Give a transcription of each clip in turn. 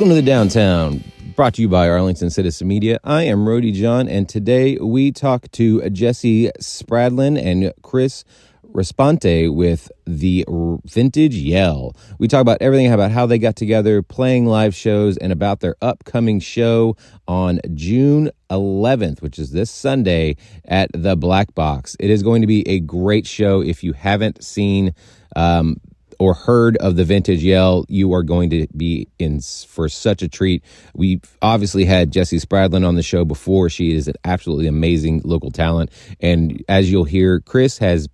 Welcome to the Downtown, brought to you by Arlington Citizen Media. I am Rody John, and today we talk to Jesse Spradlin and Chris Raspante with the Vintage Yell. We talk about everything about how they got together, playing live shows, and about their upcoming show on June 11th, which is this Sunday at the Black Box. It is going to be a great show. If you haven't seen or heard of the Vintage Yell, you are going to be in for such a treat. We've obviously had Jesse Spradlin on the show before. She is an absolutely amazing local talent. And as you'll hear, Chris has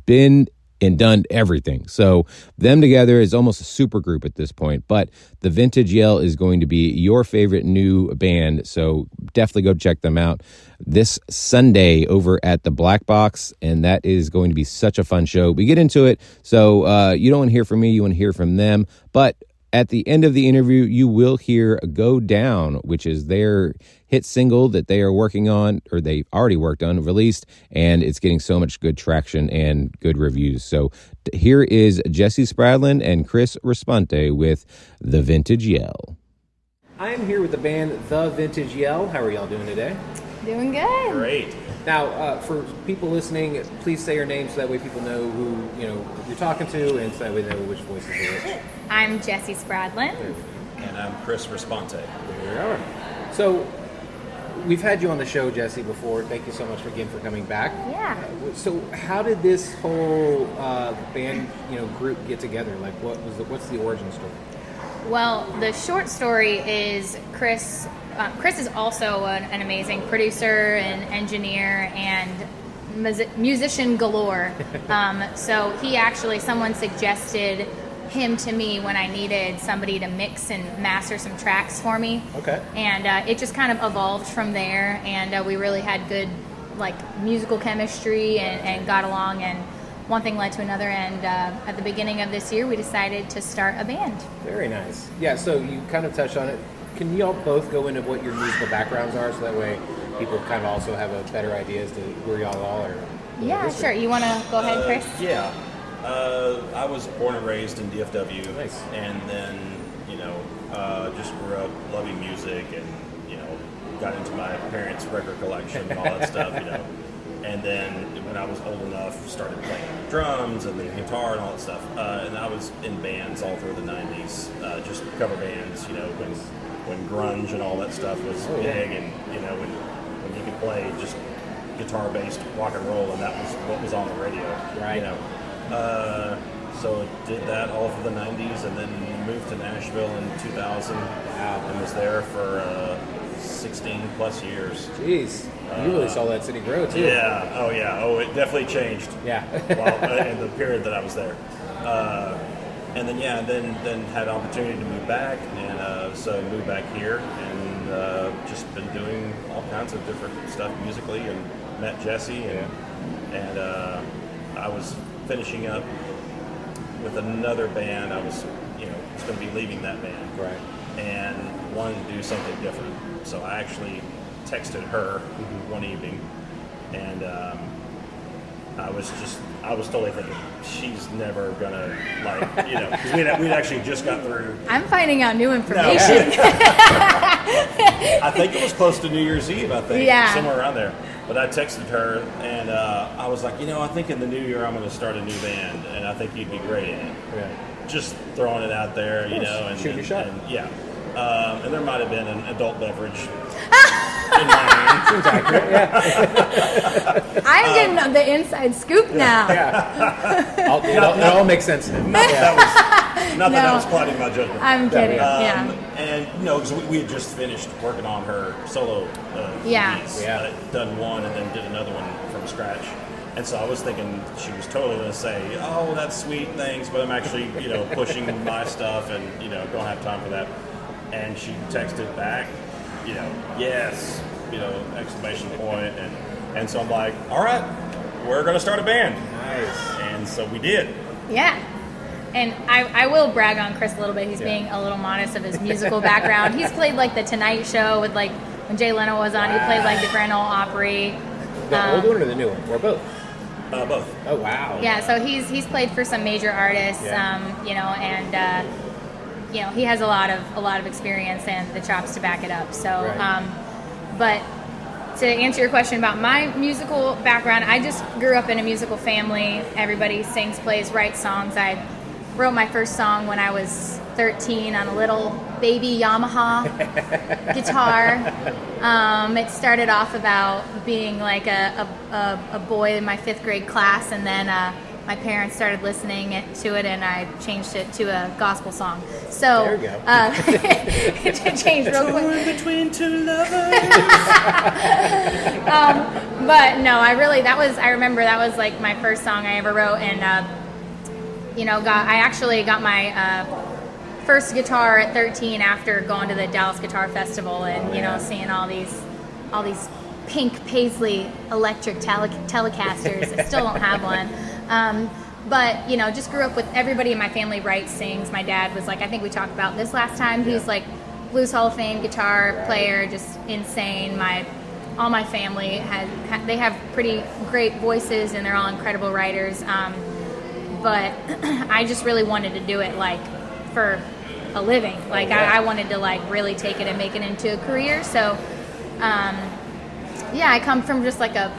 been and done everything. So them together is almost a super group at this point. But the Vintage Yell is going to be your favorite new band. So definitely go check them out this Sunday over at the Black Box. And that is going to be such a fun show. We get into it. So you don't want to hear from me. You want to hear from them. But at the end of the interview, you will hear Go Down, which is their hit single that they are working on, or they already worked on, released, and it's getting so much good traction and good reviews. So here is Jesse Spradlin and Chris Raspante with The Vintage Yell. I am here with the band The Vintage Yell. How are y'all doing today? Doing good. Great. Now, for people listening, please say your name so that way people know who you're talking to, and so that way they know which voices are which. I'm Jesse Spradlin. And I'm Chris Raspante. There we are. So, we've had you on the show, Jesse, before. Thank you so much again for coming back. Yeah. So, how did this whole band, group get together? Like, what's the origin story? Well, the short story is Chris. Chris is also an amazing producer and engineer and musician galore. So someone suggested him to me when I needed somebody to mix and master some tracks for me. Okay. And it just kind of evolved from there, and we really had good musical chemistry and got along, and one thing led to another, and at the beginning of this year we decided to start a band. Very nice. Yeah, so you kind of touched on it. Can you all both go into what your musical backgrounds are, so that way people kind of also have a better idea as to where y'all all are? Yeah, sure. You want to go ahead, Chris? Yeah. I was born and raised in DFW. Nice. And then, just grew up loving music and, got into my parents' record collection and all that stuff, And then when I was old enough, started playing drums and then guitar and all that stuff. And I was in bands all through the 90s, just cover bands, when grunge and all that stuff was big, and when you could play just guitar-based rock and roll, and that was what was on the radio. Right. So did that all through the 90s, and then moved to Nashville in 2000. Wow. And was there for 16 plus years. Jeez, you really saw that city grow too. Yeah. Oh yeah. Oh, it definitely changed. Yeah. In the period that I was there. And then had an opportunity to move back, and so moved back here, and just been doing all kinds of different stuff musically, and met Jesse, and I was finishing up with another band. I was, was going to be leaving that band, right, and wanted to do something different. So I actually texted her one evening, and I was totally thinking, she's never gonna because we'd actually just got through. I'm finding out new information. No. I think it was close to New Year's Eve, somewhere around there. But I texted her, and I was like, I think in the new year I'm going to start a new band, and I think you'd be great in it. Yeah. Just throwing it out there, and shoot your shot. And there might have been an adult beverage in my hand. Seems accurate, yeah. I'm getting the inside scoop now. Yeah. It all makes sense. Not that I was clouding my judgment. I'm kidding, And, because we had just finished working on her solo piece. Done one and then did another one from scratch. And so I was thinking she was totally going to say, oh, that's sweet, thanks, but I'm actually, pushing my stuff and, don't have time for that. And she texted back, yes, exclamation point. And so I'm like, all right, we're going to start a band. Nice. And so we did. Yeah. And I will brag on Chris a little bit. He's being a little modest of his musical background. He's played The Tonight Show with when Jay Leno was on. He played the Grand Ole Opry. The old one or the new one? Or both? Both. Oh, wow. Yeah, so he's played for some major artists, and he has a lot of experience and the chops to back it up. So, but to answer your question about my musical background, I just grew up in a musical family. Everybody sings, plays, writes songs. I wrote my first song when I was 13 on a little baby Yamaha guitar. It started off about being like a boy in my 5th grade class, and then my parents started listening to it, and I changed it to a gospel song. So there you go. It changed real quick. Torn between two lovers. But no, I remember that was like my first song I ever wrote, and I actually got my first guitar at 13 after going to the Dallas Guitar Festival and seeing all these pink paisley electric Telecasters. I still don't have one. But just grew up with everybody in my family writes, sings. My dad was like, I think we talked about this last time. He's like Blues Hall of Fame guitar player, just insane. All my family they have pretty great voices, and they're all incredible writers. But I just really wanted to do it like for a living. Like I wanted to like really take it and make it into a career. So I come from just like a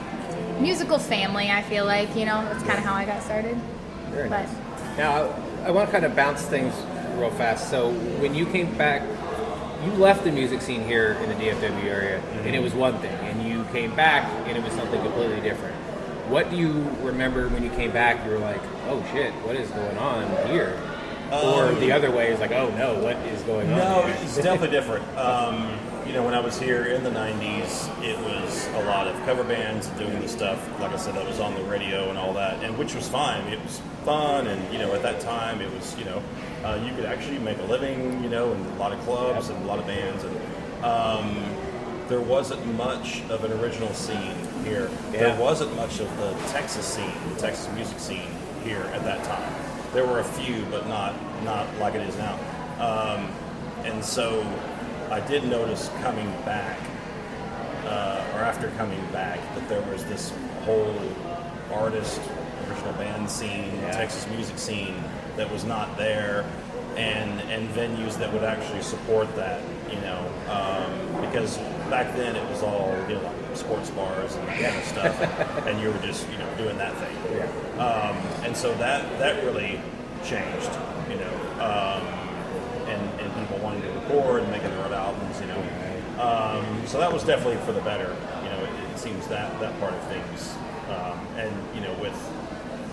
musical family. I feel like that's kind of how I got started. Very nice. Now I want to kind of bounce things real fast. So when you came back, you left the music scene here in the DFW area, and it was one thing, and you came back and it was something completely different. What do you remember when you came back? You were like, oh shit, what is going on here? Or the other way is like, oh no, what is going on? No, here? it's definitely different. When I was here in the 90s, it was a lot of cover bands doing the stuff, like I said, that was on the radio and all that, and which was fine. It was fun, and at that time it was, you could actually make a living, in a lot of clubs and a lot of bands, and there wasn't much of an original scene here. Yeah. There wasn't much of the Texas scene, the Texas music scene here at that time. There were a few, but not like it is now. And so I did notice coming back, or after coming back, that there was this whole artist, original band scene, Texas music scene that was not there, and venues that would actually support that, because back then it was all, like sports bars and that kind of stuff, and you were just, doing that thing. Yeah. And so that really changed, and people wanting to record and making their own albums, so that was definitely for the better. It seems that part of things, and with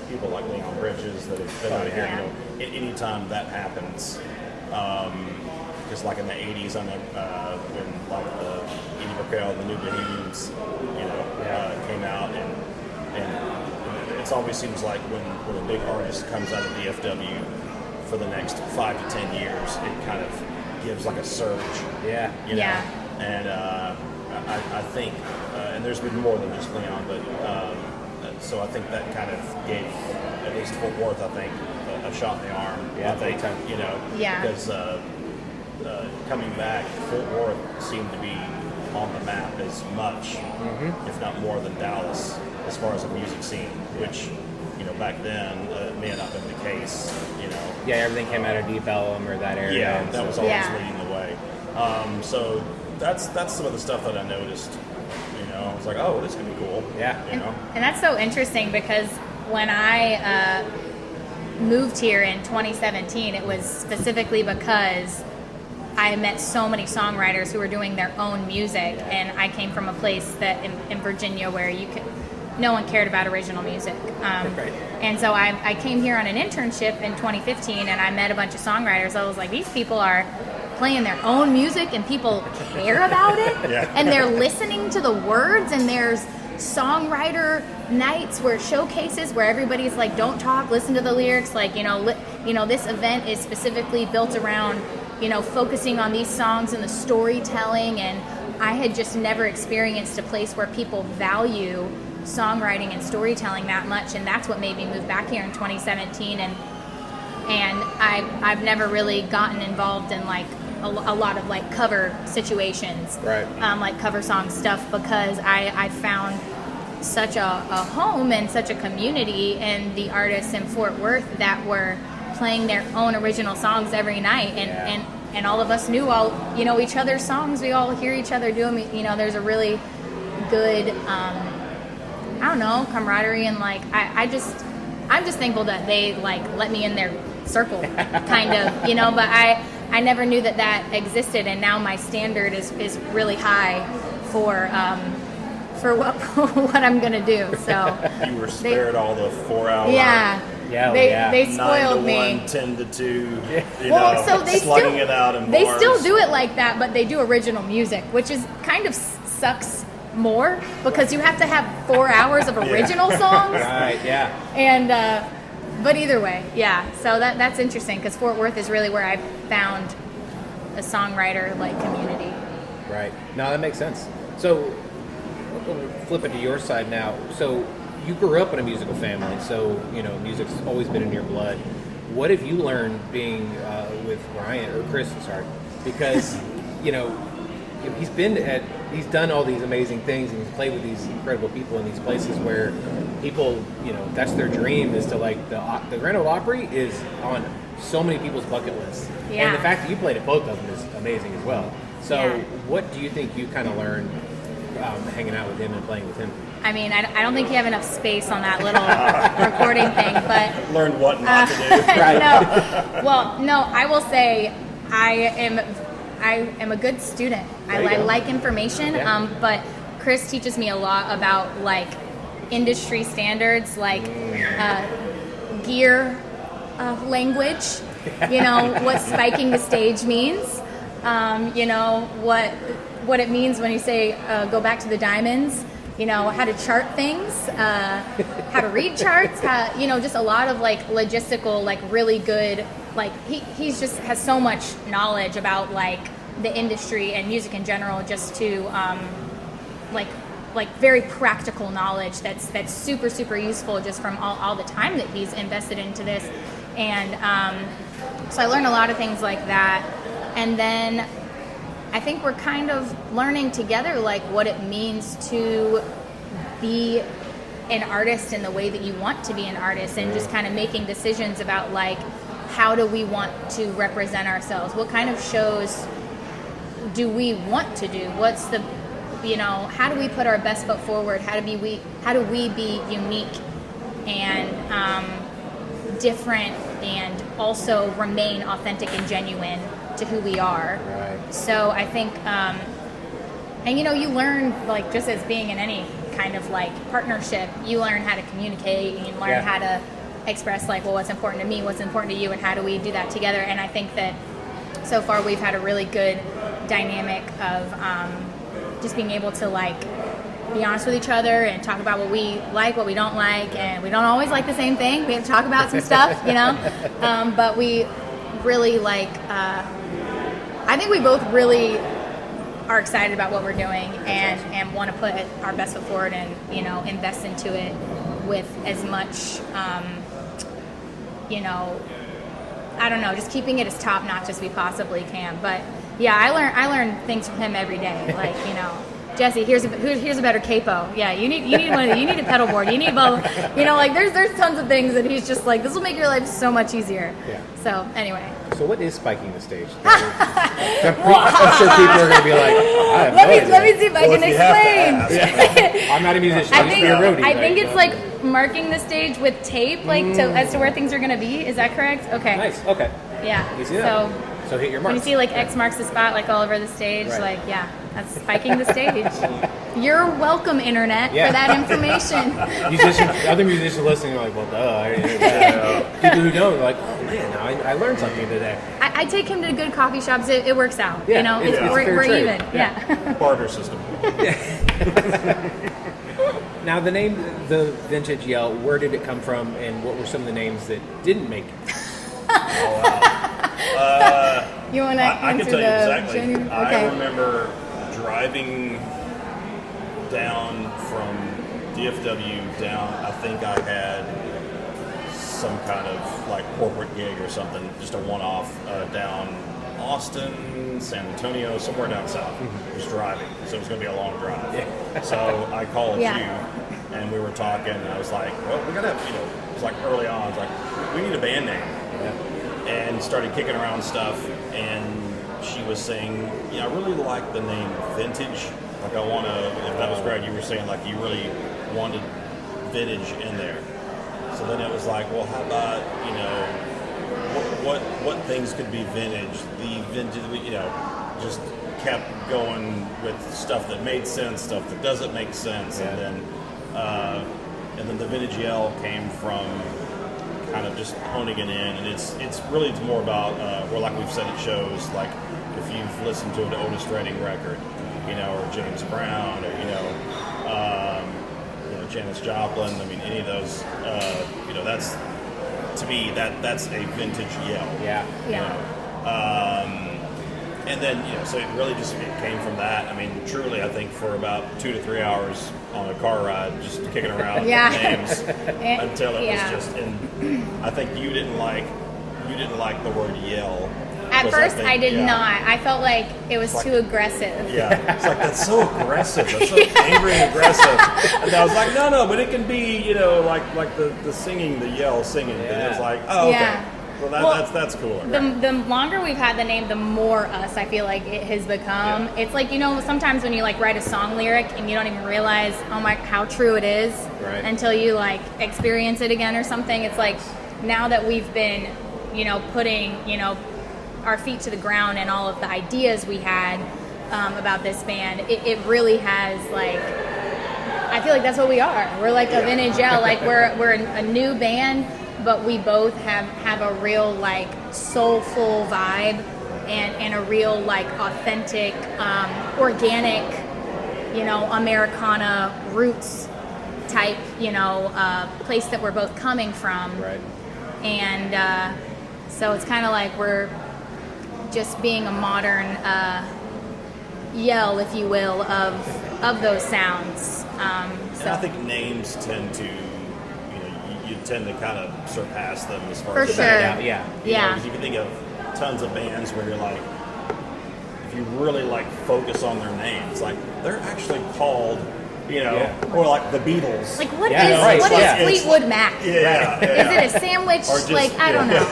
people like Leon Bridges that have been out here, anytime that happens, just like in the 80s, I know when like the Edie Brickell and the New Bohemians, came out, and it always seems like when a big artist comes out of DFW for the next 5 to 10 years, it kind of gives like a surge. Yeah. And I think, and there's been more than just Leon, but so I think that kind of gave at least Fort Worth, I think, a shot in the arm. Yeah, I think, because coming back, Fort Worth seemed to be on the map as much, if not more, than Dallas as far as a music scene, which back then may have not been the case. Yeah, everything came out of Deep Ellum or that area. Yeah, that was always leading the way. So that's some of the stuff that I noticed. I was like, oh, this could be cool. Yeah. And that's so interesting, because when I moved here in 2017, it was specifically because I met so many songwriters who were doing their own music, and I came from a place that in Virginia where no one cared about original music. Right. And so I came here on an internship in 2015, and I met a bunch of songwriters. I was like, these people are playing their own music and people care about it. Yeah. And they're listening to the words, and there's songwriter nights where showcases where everybody's like, don't talk, listen to the lyrics. Like, this event is specifically built around, focusing on these songs and the storytelling. And I had just never experienced a place where people value songwriting and storytelling that much, and that's what made me move back here in 2017. And I've never really gotten involved in like a lot of like cover situations, right? Like cover song stuff, because I found such a home and such a community in the artists in Fort Worth that were playing their own original songs every night, and all of us knew each other's songs. We all hear each other do them. There's a really good camaraderie, and like I'm just thankful that they like let me in their circle, kind of, but I never knew that existed, and now my standard is really high for what I'm gonna do. So you were spared all the 4 hour. They spoiled 9 to 1, me. 10 to 2. So they slugging still, it out in they bars. still do it like that, but they do original music, which is kind of sucks more because you have to have 4 hours of original songs. Right. Yeah. And but either way, yeah. So that's interesting because Fort Worth is really where I found a songwriter like community. Right. No, that makes sense. So flip it to your side now. So you grew up in a musical family, so music's always been in your blood. What have you learned being with Ryan or Chris? Sorry, because he's done all these amazing things, and he's played with these incredible people in these places where people, that's their dream, is to like the Grand Ole Opry is on so many people's bucket lists. Yeah. And the fact that you played at both of them is amazing as well. So Yeah. what do you think you kind of learned hanging out with him and playing with him? I mean, I don't think you have enough space on that little recording thing, but Learned what not to do. Right. No, I will say I am a good student. I like information, Yeah. but Chris teaches me a lot about like industry standards, like gear language. What spiking the stage means. What it means when you say go back to the diamonds. How to chart things, how to read charts, just a lot of like logistical, like really good, like he's just has so much knowledge about like the industry and music in general, just to like very practical knowledge that's super, super useful just from all the time that he's invested into this. And so I learned a lot of things like that. And then I think we're kind of learning together like what it means to be an artist in the way that you want to be an artist, and just kind of making decisions about like how do we want to represent ourselves, what kind of shows do we want to do, what's the how do we put our best foot forward, how do we be unique and different and also remain authentic and genuine to who we are. Right. So I think, and you learn, like, just as being in any kind of like partnership, you learn how to communicate, and you learn how to express like, well, what's important to me, what's important to you, and how do we do that together. And I think that so far we've had a really good dynamic of just being able to like be honest with each other and talk about what we like, what we don't like, and we don't always like the same thing. We have to talk about some stuff, but we really like, I think we both really are excited about what we're doing and want to put our best foot forward and, invest into it with as much, I don't know, just keeping it as top notch as we possibly can. But yeah, I learn things from him every day. Like, Jesse, here's a better capo. Yeah, you need one. You need a pedal board. You need blah, blah. Like there's tons of things that he's just like, this will make your life so much easier. Yeah. So anyway. So what is spiking the stage? I'm sure people are going to be like, I have let me see if I can explain. I'm not a musician. I think it's like marking the stage with tape, like as to where things are going to be. Is that correct? Okay. Nice. Okay. Yeah. So hit your mark. When you see like X marks the spot, like all over the stage, like that's spiking the stage. You're welcome, internet, for that information. Other musicians listening are like, well, duh. I didn't know that. People who don't are like, oh man, I learned something today. I take him to good coffee shops. It works out. Yeah, we're even. Yeah. Barter system. Now, the name, the Vintage Yell, where did it come from, and what were some of the names that didn't make it? Oh, wow. You want to answer can tell you exactly. Okay. I remember driving down from DFW down. I think I had some kind of like corporate gig or something, just a one-off down Austin, San Antonio, somewhere down south. Just driving, so it was going to be a long drive. Yeah. So I called you, and we were talking, and I was like, well, we got to, it was like early on, I was like, we need a band name. and started kicking around stuff. And she was saying, I really like the name Vintage. Like I want to, if that was correct, you were saying like you really wanted vintage in there. So then it was like, well, how about, what things could be vintage? The vintage, just kept going with stuff that made sense, stuff that doesn't make sense, and then the vintage yell came from kind of just honing it in, and it's really more about, or like we've said at shows, like if you've listened to an Otis Redding record, or James Brown, or Janis Joplin. I mean, any of those, that's, to me, that's a vintage yell. And then, so it really just came from that. I mean, truly, I think for about 2 to 3 hours on a car ride, just kicking around names until it was just. And I think you didn't like the word yell. At first, I did not. I felt like it was too aggressive. Yeah, it's like, that's so aggressive. That's so angry and aggressive. And I was like, no, but it can be, like the singing, the yell singing. And it was like, oh, okay. Yeah. Well, that's cooler. The longer we've had the name, the more us I feel like it has become. Yeah. It's like, sometimes when you like write a song lyric and you don't even realize, how true it is until you like experience it again or something. It's like now that we've been, putting, our feet to the ground and all of the ideas we had about this band, it really has like, I feel like that's what we are. We're like a vintage yell. Like we're a new band, but we both have a real like soulful vibe and a real like authentic, organic, Americana roots type, place that we're both coming from. Right. And so it's kind of like we're just being a modern yell, if you will, of those sounds. And I think names tend to, you tend to kind of surpass them as far For as sure. Yeah. Because you can think of tons of bands where you're like, if you really like focus on their names, like they're actually called, or like the Beatles. Like what Yeah, is Fleetwood Mac? Yeah. Is it a sandwich? Or just- like I don't know.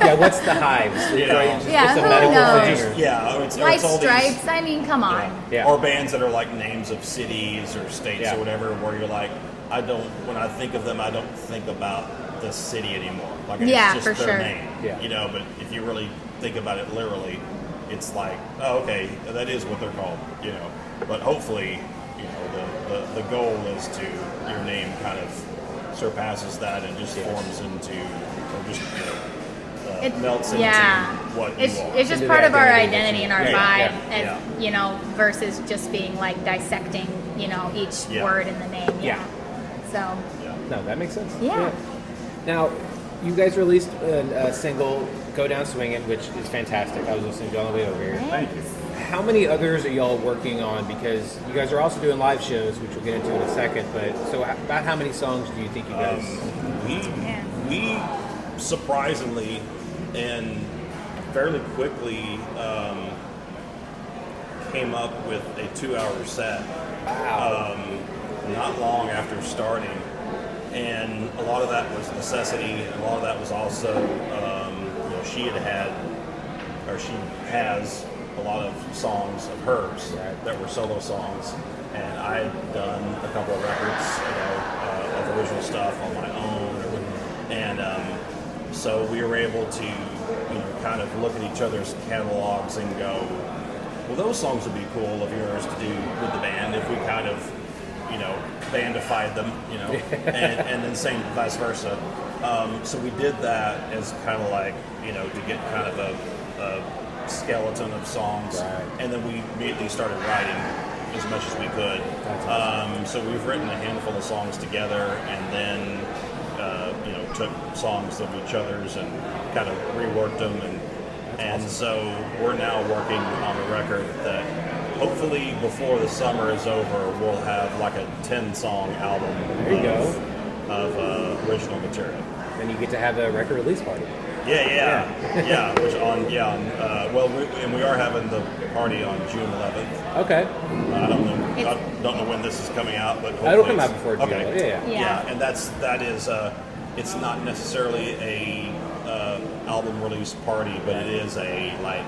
Yeah, what's the Hives? Yeah, It's a who medical knows? thing, or- Yeah, or it's White all Stripes. these, I mean, come on. Yeah. or bands that are like names of cities or states Yeah. or whatever, where you're like, when I think of them, I don't think about the city anymore. Like Yeah, it's for just their sure. name. Yeah. But if you really think about it literally, it's like, oh, okay, that is what they're called. But hopefully, the goal is to your name kind of surpasses that and just forms into, or just melts into what you are. It's just Into part the of our identity identity and our Yeah, vibe, yeah, versus just being like dissecting, each Yeah. word in the name. Yeah. So, No, that makes sense. Yeah. Now, you guys released a single, Go Down Swingin', which is fantastic. I was listening to it on the way over here. Thank you. How many others are y'all working on? Because you guys are also doing live shows, which we'll get into in a second. But so about how many songs do you think you guys? We surprisingly and fairly quickly came up with a 2-hour set. Wow. Not long after starting, and a lot of that was necessity, and a lot of that was also she has a lot of songs of hers that were solo songs, and I had done a couple of records, of original stuff on my own, and so we were able to, kind of look at each other's catalogs and go, well, those songs would be cool of yours to do with the band if we kind of, bandified them, and then same vice versa. So we did that as kind of like, to get kind of a skeleton of songs, and then we immediately started writing as much as we could. So we've written a handful of songs together, and then took songs of each other's and kind of reworked them, and so we're now working on a record that hopefully before the summer is over we'll have like a 10-song album of original material. Then you get to have a record release party. Yeah. Which we are having the party on June 11th. Okay. I don't know when this is coming out, but It'll come out before June. Okay. Yeah. And that is it's not necessarily a album release party, but it is a like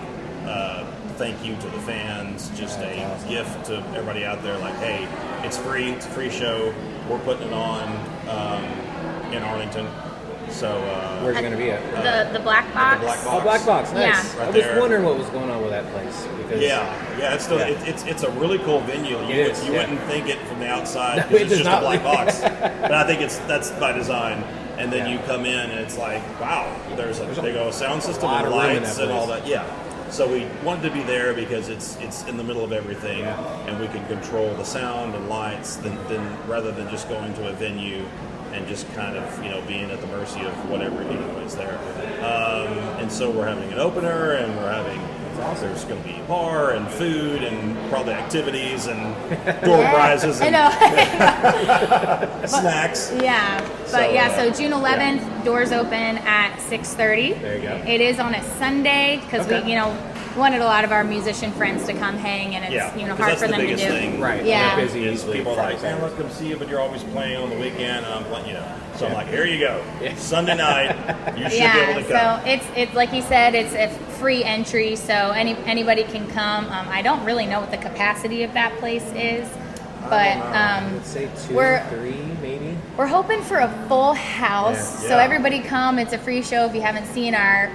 thank you to the fans, just a gift to everybody out there. Like, hey, it's free. It's a free show. We're putting it on in Arlington. So where's it going to be at? The Black Box. The Black Box. Oh, Black Box, nice. Yeah. Right I was there. wondering what was going on with that place. Because It's still it's a really cool venue. You wouldn't think it from the outside No, because it it's does just a not. black box. But I think that's by design. And then you come in and it's like, wow, there's a big old sound system lot and of room in lights that and all place. that. Yeah. So we wanted to be there because it's in the middle of everything, and we can control the sound and lights than rather than just going to a venue and just kind of being at the mercy of whatever is there. And so we're having an opener, and we're having there's going to be bar and food and probably activities and door prizes and snacks. Yeah, but so June 11th, doors open at 6:30. There you go. It is on a Sunday because we wanted a lot of our musician friends to come hang, and it's 'cause hard that's for the them to biggest do. thing. Right. Yeah. They're busy Is easily. people are like, Friday, man, let's come see you, but you're always playing on the weekend. And I'm like, So I'm like, here you go, Sunday night. You should be able to come. So it's like you said, it's a free entry, so anybody can come. I don't really know what the capacity of that place is, but Let's say 2, we're 3, maybe. we're hoping for a full house. Yeah. So Yeah. everybody come. It's a free show. If you haven't seen our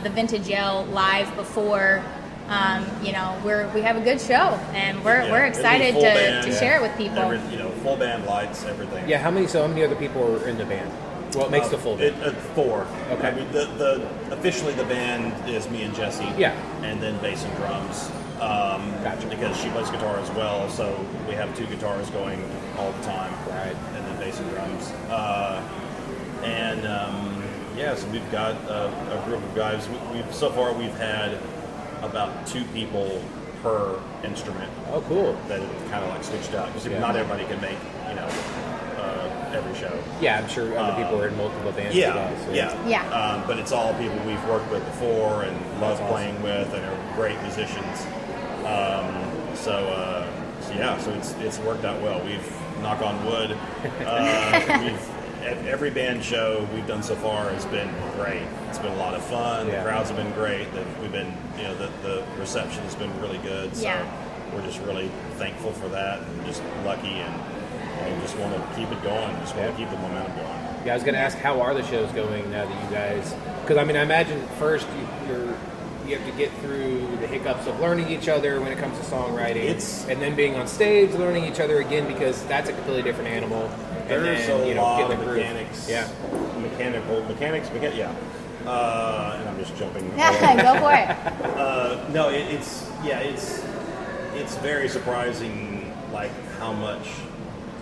the Vintage Yell live before. We have a good show, and we're It'll be excited full to band, share it with people. Full band lights, everything. Yeah, how many other people are in the band? What makes the full band? 4. Okay. I mean, the officially the band is me and Jesse. Yeah. And then bass and drums. Gotcha. Because she plays guitar as well, so we have 2 guitars going all the time. Right. And then bass and drums. So we've got a group of guys. So far we've had about 2 people per instrument. Oh, cool. That have kind of like switched out because Yeah. not everybody can make every show. Yeah, I'm sure other people are in multiple bands Yeah, as well. So Yeah. But it's all people we've worked with before and love playing with, and are great musicians. So it's worked out well. We've knock on wood. Every band show we've done so far has been great. It's been a lot of fun. Yeah. The crowds have been great. We've been, the reception has been really good. So we're just really thankful for that, and just lucky, and just want to keep it going. Just want to keep the momentum going. Yeah, I was going to ask, how are the shows going now that you guys? Because I imagine first you have to get through the hiccups of learning each other when it comes to songwriting, and then being on stage, learning each other again, because that's a completely different animal. There's and then, a lot getting of the groove. mechanics. Yeah. Mechanics. And I'm just jumping. Go for it. No, it's very surprising, like how much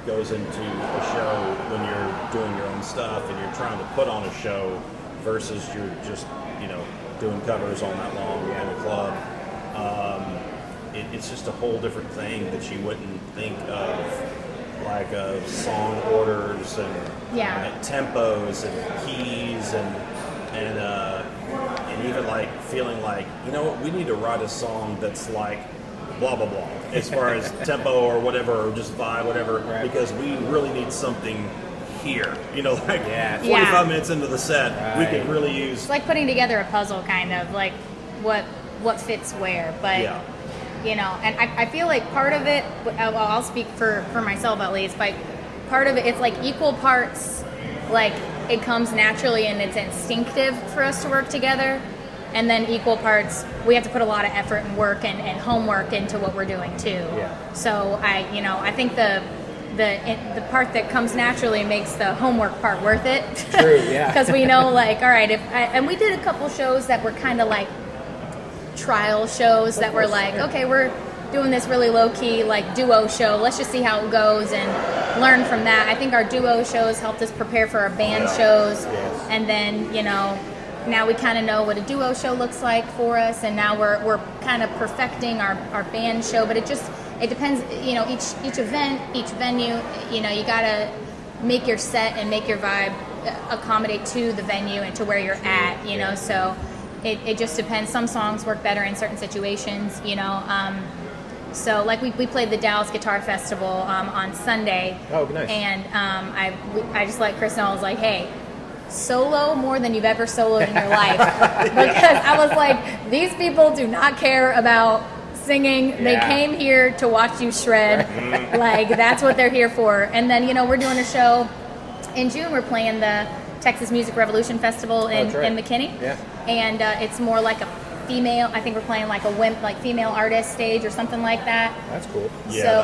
goes into a show when you're doing your own stuff and you're trying to put on a show versus you're just doing covers all night long in a club. It's just a whole different thing that you wouldn't think of, like song orders and tempos and keys and even like feeling like, we need to write a song that's like blah blah blah as far as tempo or whatever, or just vibe, whatever, because we really need something here. 45 minutes into the set, we could really use. It's like putting together a puzzle, kind of like what fits where, but. And I feel like part of it, I'll speak for myself at least, but part of it, it's like equal parts, like it comes naturally and it's instinctive for us to work together, and then equal parts, we have to put a lot of effort and work and homework into what we're doing too. Yeah. So I think the part that comes naturally makes the homework part worth it. True, yeah. Because we know, like, all right, and we did a couple shows that were kind of like trial shows that were like, okay, we're doing this really low-key like duo show, let's just see how it goes and learn from that. I think our duo shows helped us prepare for our band shows, and then now we kind of know what a duo show looks like for us, and now we're kind of perfecting our band show. But it depends, each event, each venue, you gotta make your set and make your vibe accommodate to the venue and to where you're at, so it just depends. Some songs work better in certain situations, so like we played the Dallas Guitar Festival on Sunday. Oh, nice. And I just let Chris know, I was like, hey, solo more than you've ever soloed in your life. Because I was like, these people do not care about singing. They came here to watch you shred. Like, that's what they're here for. And then, we're doing a show in June. We're playing the Texas Music Revolution Festival in McKinney. Yeah. And it's more like a female, I think we're playing like a female artist stage or something like that. That's cool. Yeah, so,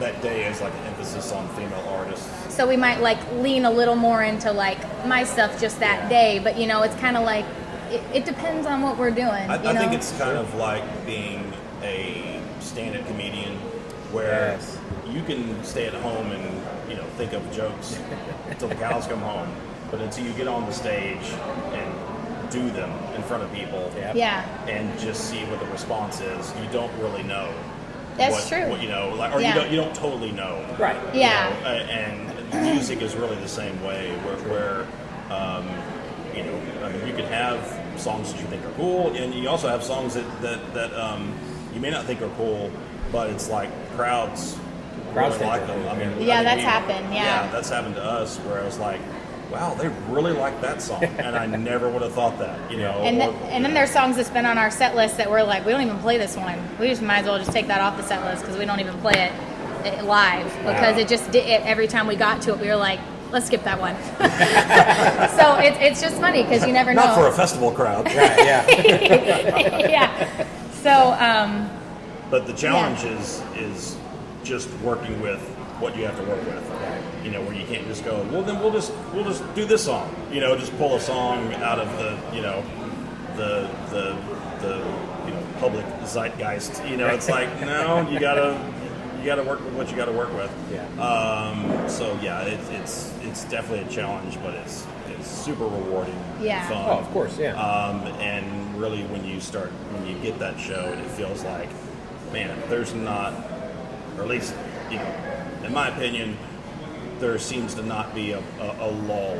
that day is like an emphasis on female artists. So we might like lean a little more into like my stuff just that day, but it's kind of like, it depends on what we're doing. I think it's kind of like being a stand-up comedian where you can stay at home and think of jokes until the cows come home, but until you get on the stage and do them in front of people, and just see what the response is, you don't really know. That's true. What, you don't totally know. Right. Yeah. And music is really the same way, where you can have songs that you think are cool, and you also have songs that you may not think are cool, but it's like crowds really like them. That's happened. Yeah, that's happened to us, where I was like, wow, they really like that song, and I never would have thought that, And then there's songs that's been on our set list that we're like, we don't even play this one. We just might as well just take that off the set list because we don't even play it live because it just did it every time we got to it. We were like, let's skip that one. So it's just funny because you never know. Not for a festival crowd. Yeah. So. But the challenge is just working with what you have to work with. Where you can't just go, well, then we'll just do this song. Just pull a song out of the public zeitgeist. It's like, no, you gotta work with what you gotta work with. It's definitely a challenge, but it's super rewarding. Yeah. Fun. Oh, of course, yeah. And really, when you get that show, and it feels like, man, there's not, or at least, in my opinion, there seems to not be a lull,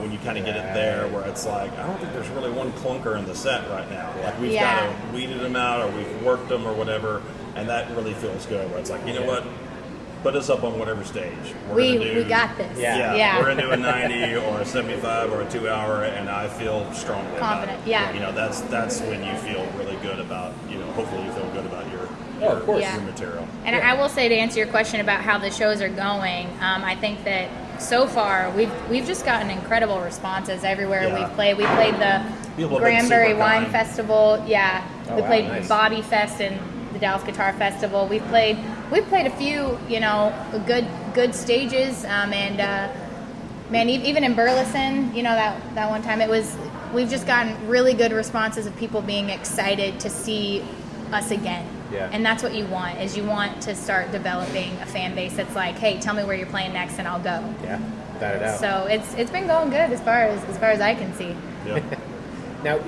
when you kind of get it there, where it's like, I don't think there's really one clunker in the set right now. Like, we've kind of weeded them out, or we've worked them, or whatever, and that really feels good, where it's like, what, put us up on whatever stage. We got this. Yeah. We're going to do a 90 or a 75 or a 2 hour, and I feel strongly confident. About it. That's when you feel really good about, hopefully you feel good about your material. And I will say, to answer your question about how the shows are going, I think that so far we've just gotten incredible responses everywhere we've played. We played the Granbury Wine Festival. Yeah. We played Bobby Fest and the Dallas Guitar Festival. We've played a few, good stages, man, even in Burleson, that one time we've just gotten really good responses of people being excited to see us again. Yeah. And that's what you want, is you want to start developing a fan base that's like, hey, tell me where you're playing next and I'll go. Yeah, without a doubt. So it's been going good as far as I can see. Yeah. Now,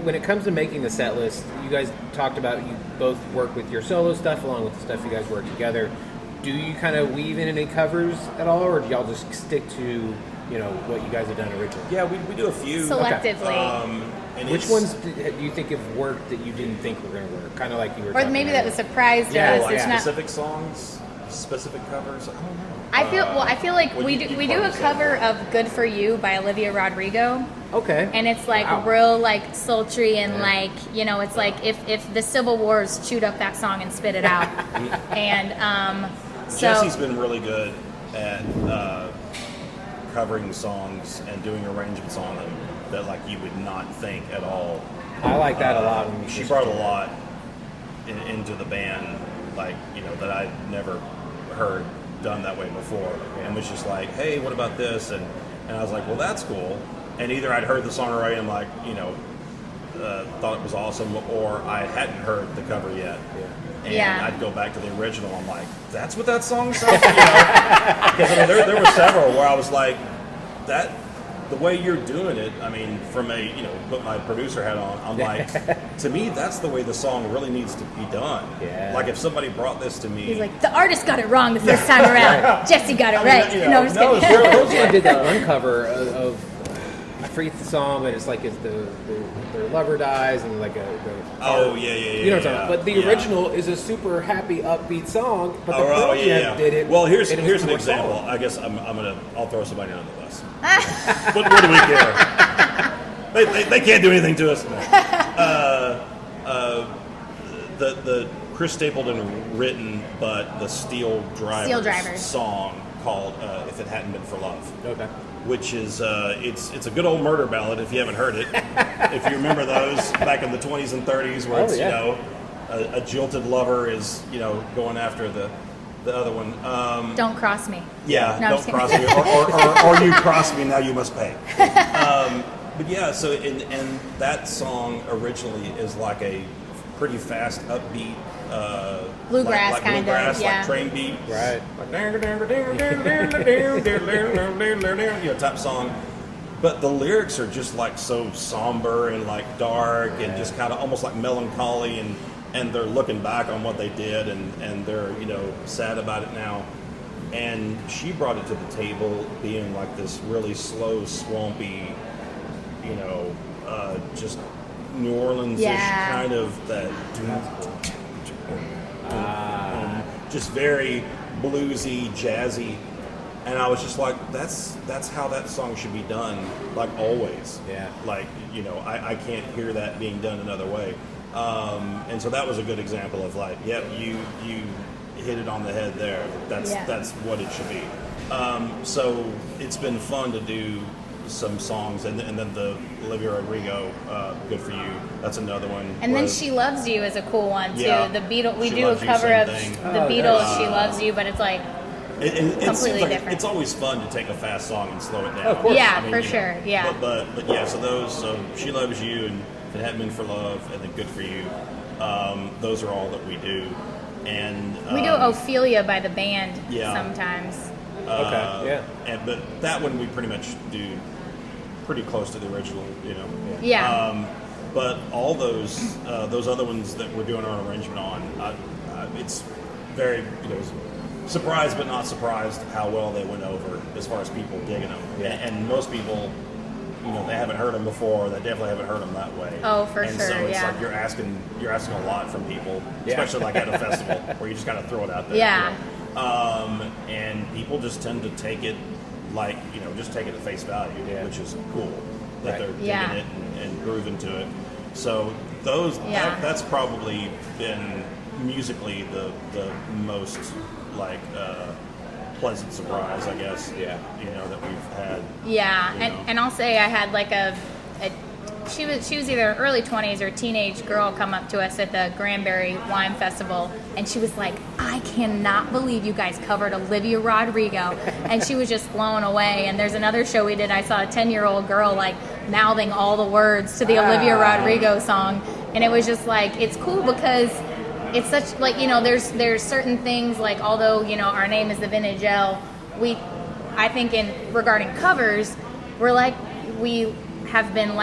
when it comes to making the set list, you guys talked about you both work with your solo stuff along with the stuff you guys work together. Do you kind of weave in any covers at all, or do y'all just stick to what you guys have done originally? Yeah, we do a few selectively. And which ones do you think have worked that you didn't think were going to work? Kind of like you were talking maybe about. that was surprised us. Like it's specific songs, specific covers. I don't know. I feel like we do a cover of "Good for You" by Olivia Rodrigo. Okay. And it's like real like sultry and like it's like if the Civil Wars chewed up that song and spit it out. And so Jesse's been really good at covering songs and doing arrangements on them that like you would not think at all. I like that a lot. She brought a lot into the band, like that I'd never heard done that way before, and was just like, hey, what about this? And I was like, well, that's cool. And either I'd heard the song already and like thought it was awesome, or I hadn't heard the cover yet. And I'd go back to the original. I'm like, that's what that song sounds like? Because there were several where I was like, that the way you're doing it. I mean, from a put my producer hat on. I'm like, to me, that's the way the song really needs to be done. Yeah. Like if somebody brought this to me, he's like, the artist got it wrong the first time around. Jesse got it right. No, Roseanne did that one cover of. I forget the song, but it's like their lover dies and like yeah. You know what I'm talking about? But the original is a super happy, upbeat song. But the Pearl Jam did it. Well, here's an more example. solid. I guess I'll throw somebody under the bus. What do we care? They can't do anything to us. No. The Chris Stapleton written, but the Steel Drivers song called "If It Hadn't Been for Love." Okay. Which is it's a good old murder ballad if you haven't heard it. If you remember those back in the 20s and 30s, where it's a jilted lover is going after the other one. Don't cross me. Yeah, No, don't cross me, or you cross me, now you must pay. But yeah, so and that song originally is like a pretty fast, upbeat. Bluegrass like kind bluegrass, of, yeah. like train beat, Right. Like type song. But the lyrics are just like so somber and like dark and just kind of almost like melancholy, and they're looking back on what they did and they're sad about it now. And she brought it to the table being like this really slow, swampy, just New Orleans-ish kind of that. Just very bluesy, jazzy, and I was just like, that's how that song should be done, like always. Yeah. Like I can't hear that being done another way, and so that was a good example of like, yep, you hit it on the head there. That's what it should be. So it's been fun to do some songs, and then the Olivia Rodrigo, Good For You, that's another one. And then She Loves You is a cool one too. Yeah. The Beatles, we She do a Loves You, cover same of thing. the Beatles, She Loves You, but it's like it completely seems like different. it's always fun to take a fast song and slow it down. Of course. Yeah, for sure. Yeah. But yeah, so She Loves You and If It Hadn't Been for Love and then Good For You, those are all that we do. And We do Ophelia by the band Yeah. sometimes. Okay. Yeah. But that one we pretty much do pretty close to the original, Yeah. But all those other ones that we're doing our arrangement on, it's very surprised but not surprised how well they went over as far as people digging them. Yeah. And most people, they haven't heard them before. They definitely haven't heard them that way. Oh, for and sure, so it's yeah. like you're asking a lot from people, Yeah. especially like at a festival where you just gotta throw it out there. Yeah. And people just tend to take it like just take it at face value, which is cool that Right. they're digging Yeah. it and grooving to it. So that's probably been musically the most like pleasant surprise, I guess. Yeah. That we've had. Yeah, you know. and I'll say I had like she was either early 20s or teenage girl come up to us at the Granbury Wine Festival, and she was like, I cannot believe you guys covered Olivia Rodrigo, and she was just blown away. And there's another show we did, I saw a 10-year-old girl like mouthing all the words to the Olivia Rodrigo song, and it was just like, it's cool because it's such like there's certain things like, although our name is the Vintage L, I think in regarding covers, we have been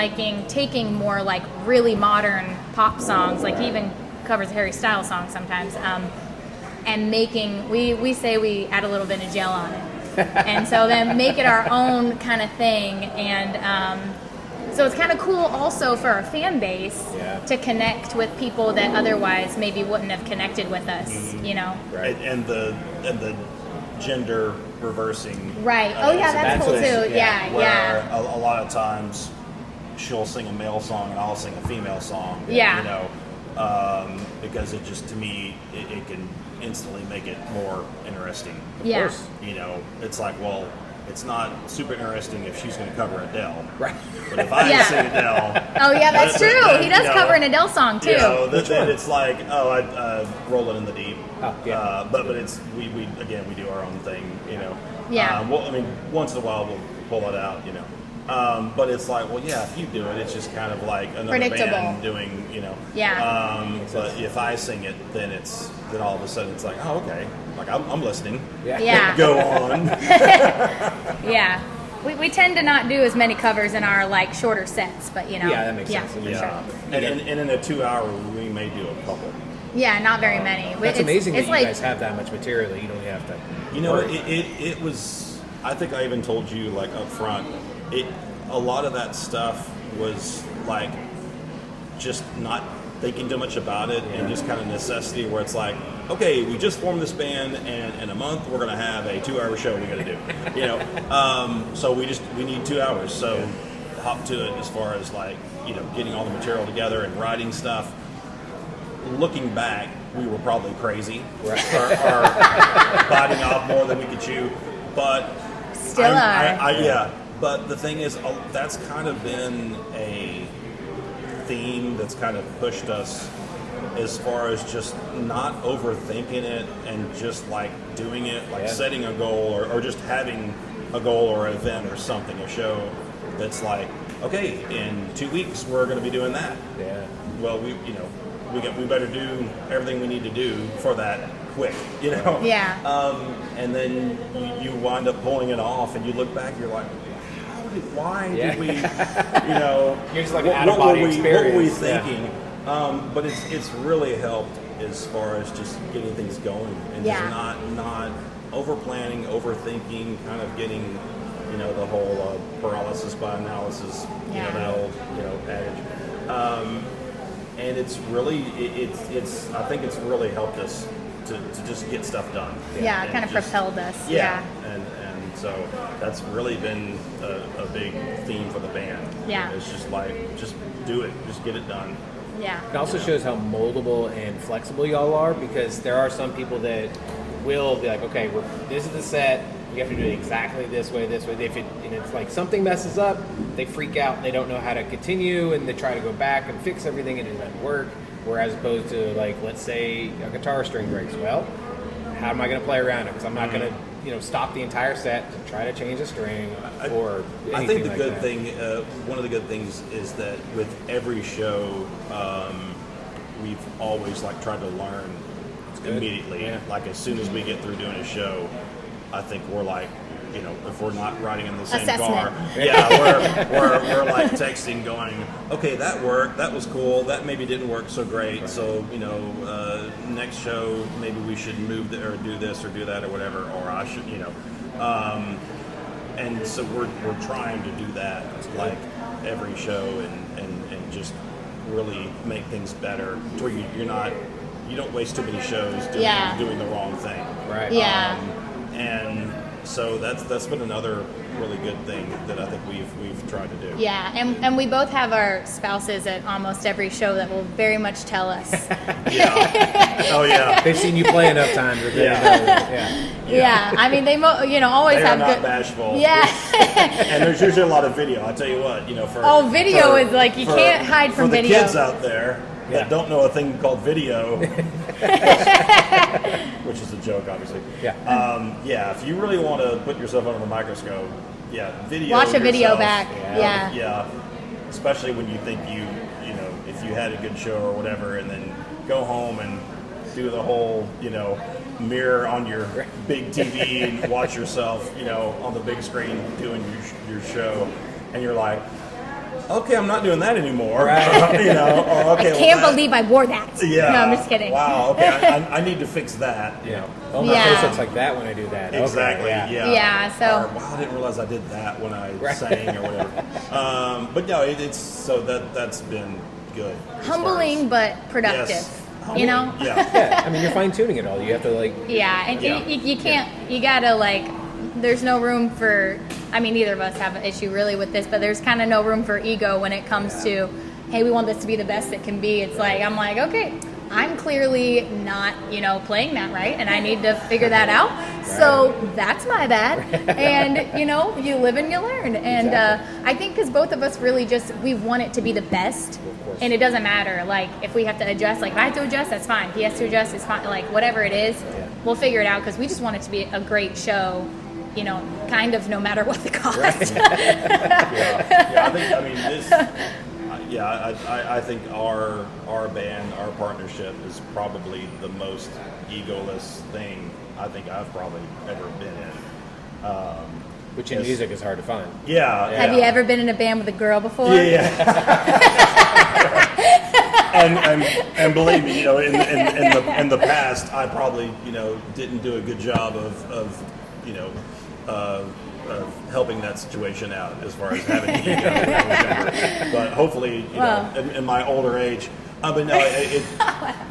taking more like really modern pop songs, like he even covers Harry Styles songs sometimes, and we say we add a little bit of gel on it, and so then make it our own kind of thing, and so it's kind of cool also for our fan base to connect with people that otherwise maybe wouldn't have connected with us, Right. And the gender reversing. Right. Oh yeah, that's cool too. Yeah. Where a lot of times she'll sing a male song and I'll sing a female song. Yeah. Because it just, to me, it can instantly make it more interesting. Of Yeah. course. It's like, well, it's not super interesting if she's going to cover Adele. Right. But if I Yeah. sing Adele, Oh yeah, that's then- true. then, He does cover an Adele song too. Then it's like, I roll it in the deep. Oh, yeah. But it's we do our own thing, Yeah. Once in a while we'll pull it out, but it's like, well, yeah, if you do it, it's just kind of like another Predictable. band doing, Yeah. But if I sing it, then all of a sudden it's like, oh, okay, like I'm listening. Yeah. Yeah. Go on. Yeah. We tend to not do as many covers in our like shorter sets, but Yeah, that makes sense. for Yeah. sure. And in a 2 hour, we may do a couple. Yeah, not very many. That's amazing It's that you guys have that much material that you don't have to. It was. I think I even told you like up front. a lot of that stuff was like just not thinking too much about it and just kind of necessity where it's like, okay, we just formed this band and in a month we're going to have a 2-hour show we got to do, you know. So we need 2 hours. So hop to it as far as like, you know, getting all the material together and writing stuff. Looking back, we were probably crazy, or biting off more than we could chew, but Still are. yeah. But the thing is, that's kind of been a theme that's kind of pushed us as far as just not overthinking it and just like doing it, like setting a goal or just having a goal or an event or something, a show that's like, okay, in 2 weeks we're going to be doing that. Yeah. Well, we better do everything we need to do for that quick, you know. Yeah. And then you wind up pulling it off, and you look back, you're like, why did we, you know, You're just like an out-of-body experience. What were we thinking? But it's really helped as far as just getting things going and just not over planning, overthinking, kind of getting, you know, the whole paralysis by analysis, you know, that old, you know, adage. And it's really, it's I think it's really helped us to just get stuff done. Yeah, it kind of propelled us. Yeah. And so that's really been a big theme for the band. Yeah. It's just like, just do it, just get it done. Yeah. It also shows how moldable and flexible y'all are, because there are some people that will be like, okay, this is the set, we have to do it exactly this way. And it's like something messes up, they freak out and they don't know how to continue, and they try to go back and fix everything and it doesn't work. Whereas opposed to, like, let's say a guitar string breaks. Well, how am I going to play around it? Because I'm not going to, you know, stop the entire set to try to change a string or anything. I think the like good that. thing, one of the good things is that with every show, we've always like tried to learn immediately. Yeah. Like as soon as we get through doing a show, I think we're like, you know, if we're not riding in the same car, we're like texting, going, okay, that worked, that was cool, that maybe didn't work so great, so, you know, next show maybe we should move or do this or do that or whatever, or I should, you know, and so we're trying to do that like every show and just really make things better to where you don't waste too many shows doing the wrong thing. Right. Yeah. And so that's been another really good thing that I think we've tried to do. Yeah, and we both have our spouses at almost every show that will very much tell us. Yeah. Oh yeah. They've seen you play enough times. Yeah. I mean, they always They have are not good. bashful. Yeah. And there's usually a lot of video. I tell you what, you know, video is like you can't hide from video. For the kids out there that don't know a thing called video, which is a joke, obviously. Yeah. If you really want to put yourself under the microscope, video. Watch a video yourself. back. Yeah. Yeah. Especially when you think you know, if you had a good show or whatever, and then go home and do the whole, you know, mirror on your big TV and watch yourself, you know, on the big screen doing your show, and you're like, okay, I'm not doing that anymore. Right. You know, or okay, I can't believe I wore that. Yeah. No, I'm just kidding. Wow. Okay, I need to fix that. You know. Oh, my face looks like that when I do that. Exactly. Okay, Yeah. So. Or, wow, I didn't realize I did that when I sang or whatever. But no, it's so that's been good. Humbling but productive. Yes. You know. Yeah. I mean, you're fine tuning it all. You have to like. Yeah, and you can't. You gotta like. There's no room for. I mean, neither of us have an issue really with this, but there's kind of no room for ego when it comes to, hey, we want this to be the best it can be. It's like, I'm like, okay, I'm clearly not, you know, playing that right, and I need to figure that out. Right. So that's my bad. And, you know, you live and you learn. And exactly. I think because both of us really we want it to be the best. And it doesn't matter. Like, if we have to adjust, like, if I have to adjust, that's fine. If he has to adjust, it's fine. Like, whatever it is, we'll figure it out because we just want it to be a great show. You know, kind of no matter what the cost. Right. I think our band, our partnership is probably the most egoless thing I think I've probably ever been in. Which in music is hard to find. Yeah. Have you ever been in a band with a girl before? Yeah. and believe me, you know, in the past, I probably, you know, didn't do a good job of you know, helping that situation out as far as having ego. Whatever. But hopefully, you know, in my older age, but no,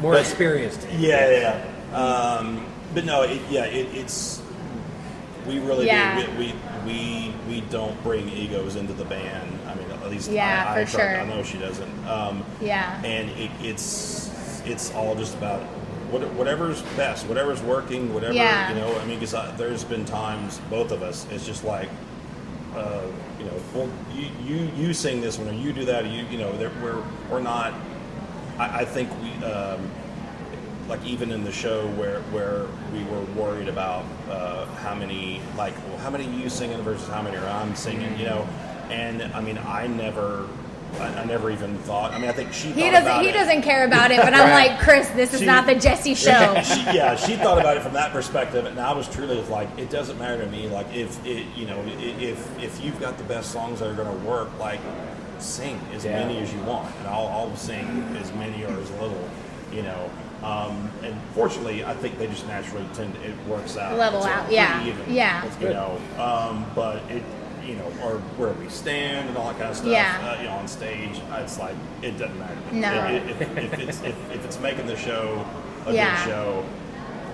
More experienced. Yeah. But no, it's we really do. We don't bring egos into the band. I mean, at least I for sure. I know she doesn't. And it's all just about whatever's best, whatever's working, whatever, you know. I mean, because there's been times, both of us, it's just like, you know, well, you sing this one, or you do that, or you know, we're not. I think we, like even in the show where we were worried about how many you singing versus how many are I'm singing, you know, and I mean, I never even thought. I mean, I think she thought about it. He doesn't care about it, but I'm like, Chris, this is not the Jesse show. She thought about it from that perspective, and I was truly like, it doesn't matter to me. Like, if you've got the best songs that are going to work, like, sing as many as you want, and I'll sing as many or as little, you know. And fortunately, I think they just naturally it works out. Level out, even, That's good. You know, but it. You know, or where we stand and all that kind of stuff. You know, on stage, it's like it doesn't matter. No. If it's making the show a good show,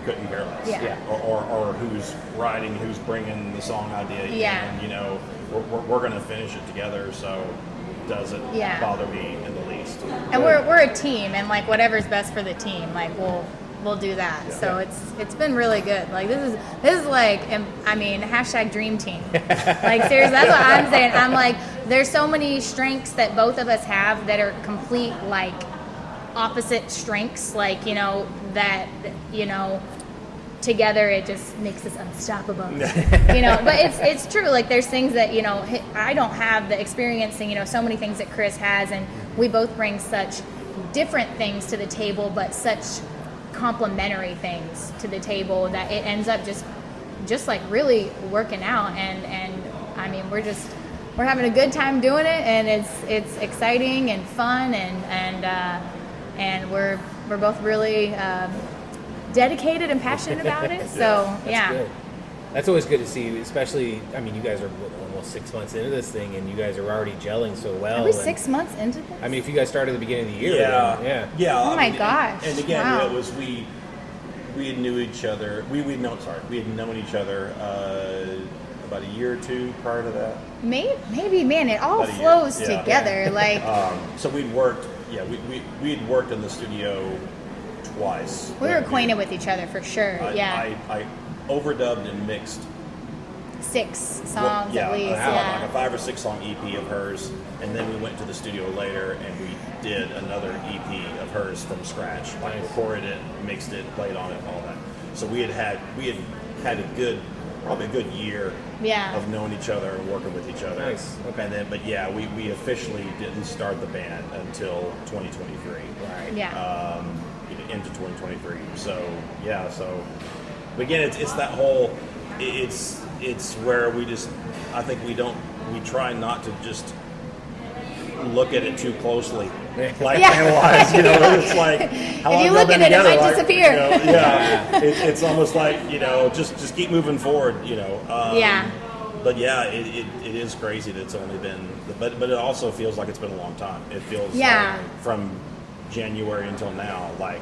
couldn't care less. Or who's writing, who's bringing the song idea. And you know, we're going to finish it together. So it doesn't bother me in the least. And we're a team, and like whatever's best for the team, like we'll do that. So it's been really good. Like this is like, I mean, # dream team. Like seriously, that's what I'm saying. I'm like, there's so many strengths that both of us have that are complete like opposite strengths. Like, you know, that, you know, together it just makes us unstoppable. You know, but it's true. Like there's things that, you know, I don't have the experience in, you know, so many things that Chris has, and we both bring such different things to the table, but such complementary things to the table that it ends up just like really working out, and I mean we're having a good time doing it, and it's exciting and fun, and we're both really dedicated and passionate about it. So Good. That's always good to see, especially, I mean, you guys are almost 6 months into this thing, and you guys are already gelling so well. Are we 6 months into this? I mean, if you guys started at the beginning of the year. Yeah. Oh my gosh. And again, it was we knew each other. We had known each other about a year or two prior to that. Maybe, man, it all flows together. Like, so we'd worked. Yeah, we had worked in the studio twice. We were acquainted with each other for sure. I overdubbed and mixed 6 songs at least. Like a 5 or 6 song EP of hers, and then we went to the studio later and we did another EP of hers from scratch. Like recorded it, mixed it, played on it, all that. So we had probably a good year of knowing each other and working with each other. Nice. Okay. And then, but we officially didn't start the band until 2023. Right. Yeah. Into 2023. So but again, it's that whole. It's where I think we try not to just look at it too closely, like analyze. You know, it's like how if you long look at it, might disappear. You know, it's almost like, you know, just keep moving forward. You know. But it is crazy that it's only been, but it also feels like it's been a long time. It feels like from January until now, like